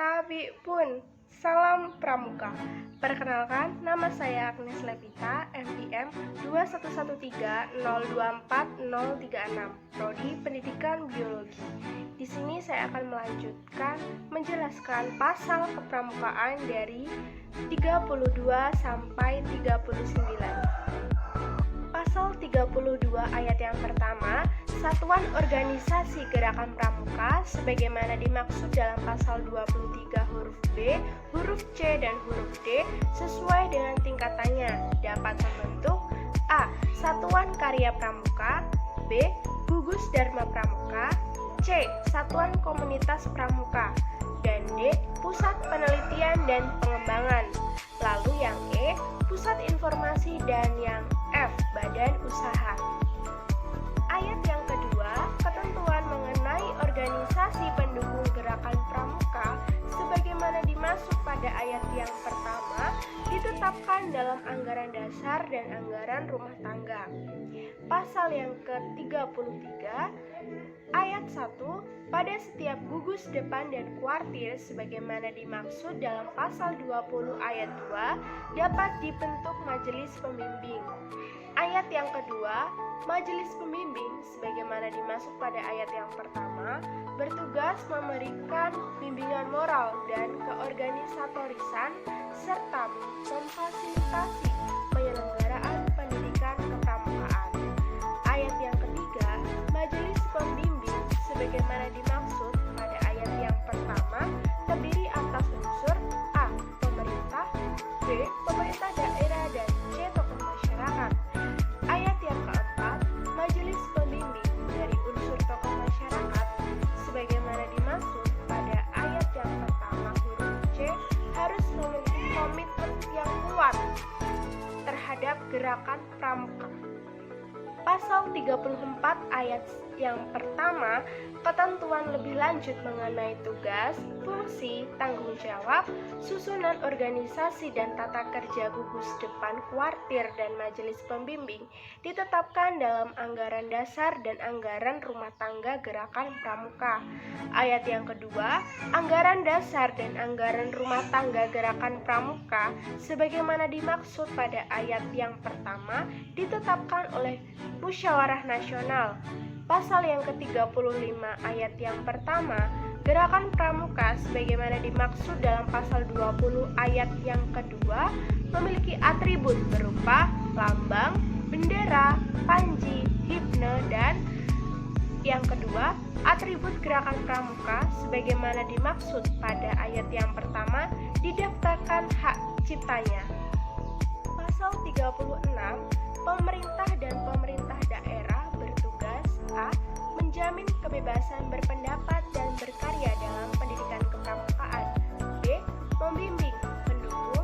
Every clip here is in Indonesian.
Tabi pun, salam pramuka. Perkenalkan, nama saya Agnes Levita, MPM 21130240036, Prodi Pendidikan Biologi. Di sini saya akan melanjutkan menjelaskan pasal kepramukaan dari 32 sampai 39. Pasal 32 ayat yang pertama, Satuan Organisasi Gerakan Pramuka sebagaimana dimaksud dalam pasal 23 huruf B, huruf C, dan huruf D sesuai dengan tingkatannya dapat membentuk A. Satuan Karya Pramuka, B. Gugus Dharma Pramuka, C. Satuan Komunitas Pramuka, dan D. Pusat Penelitian dan Pengembangan. Lalu yang E. Pusat Informasi, dan yang F. Badan Usaha. Ayat yang kedua, ketentuan mengenai organisasi pendukung gerakan pramuka sebagaimana dimaksud pada ayat yang pertama ditetapkan dalam anggaran dasar dan anggaran rumah tangga. Pasal yang ke-33 ayat 1, pada setiap gugus depan dan kuartir sebagaimana dimaksud dalam pasal 20 ayat 2 dapat dibentuk majelis pembimbing. Ayat yang kedua, majelis pembimbing sebagaimana dimaksud pada ayat yang pertama bertugas memberikan bimbingan moral dan keorganisatorisan serta memfasilitasi penyelenggaraan pendidikan kepramukaan. Ayat yang ketiga, majelis pembimbing sebagaimana dimaksud pada ayat yang pertama terdiri atas unsur A. Pemerintah, B. Pemerintah daerah, dan C. Tokoh masyarakat. Ayat yang keempat, majelis pembimbing dari unsur tokoh masyarakat sebagaimana dimaksud pada ayat yang pertama huruf C harus memiliki komitmen yang kuat terhadap gerakan pramuka. Pasal 34 ayat yang pertama, ketentuan lebih lanjut mengenai tugas, fungsi, tanggung jawab, susunan organisasi dan tata kerja gugus depan kuartir dan majelis pembimbing ditetapkan dalam anggaran dasar dan anggaran rumah tangga gerakan pramuka. Ayat yang kedua, anggaran dasar dan anggaran rumah tangga gerakan pramuka sebagaimana dimaksud pada ayat yang pertama ditetapkan oleh Musyawarah Nasional. Pasal yang ke-35 ayat yang pertama, gerakan pramuka sebagaimana dimaksud dalam pasal 20 ayat yang kedua memiliki atribut berupa lambang, bendera, panji, himne, dan yang kedua, atribut gerakan pramuka sebagaimana dimaksud pada ayat yang pertama didaftarkan hak ciptanya. Pasal 36, pemerintah dan pemerintah daerah bertugas A. Menjamin kebebasan berpendapat dan berkarya dalam pendidikan kepramukaan, B. Membimbing, mendukung,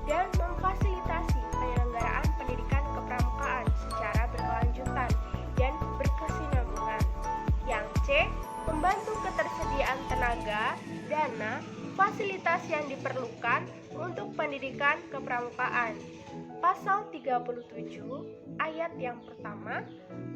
dan memfasilitasi penyelenggaraan pendidikan kepramukaan secara berkelanjutan dan berkesinambungan. Yang C. Membantu ketersediaan tenaga, dana, fasilitas yang diperlukan untuk pendidikan kepramukaan. Pasal 37 ayat yang pertama,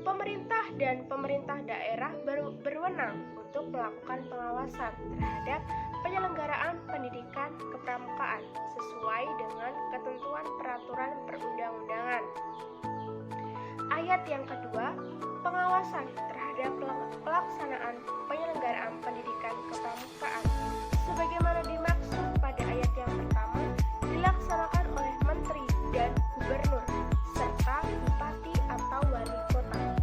pemerintah dan pemerintah daerah berwenang untuk melakukan pengawasan terhadap penyelenggaraan pendidikan kepramukaan sesuai dengan ketentuan peraturan perundang-undangan. Ayat yang kedua, pengawasan terhadap pelaksanaan penyelenggaraan pendidikan kepramukaan sebagaimana dimaksud pada ayat yang pertama dilaksanakan oleh menteri dan gubernur serta bupati atau wali kota.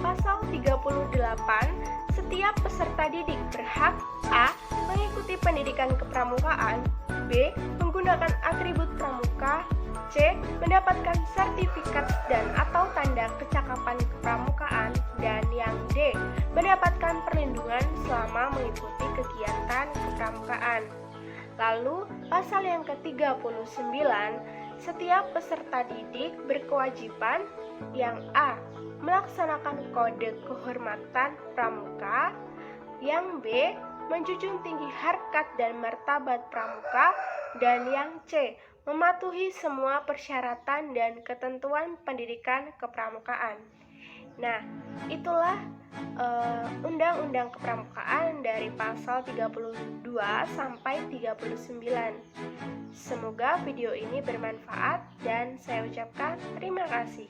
Pasal 38, setiap peserta didik berhak A. Mengikuti pendidikan kepramukaan, B. Menggunakan atribut pramuka, C. Mendapatkan sertifikat dan atau tanda kecakapan kepramukaan, dan yang D. Mendapatkan perlindungan selama mengikuti kegiatan kepramukaan. Lalu, pasal yang ke-39, setiap peserta didik berkewajiban yang A. Melaksanakan kode kehormatan pramuka, yang B. Menjunjung tinggi harkat dan martabat pramuka, dan yang C. Mematuhi semua persyaratan dan ketentuan pendidikan kepramukaan. Nah, itulah Undang-Undang Kepramukaan dari pasal 32 sampai 39. Semoga video ini bermanfaat dan saya ucapkan terima kasih.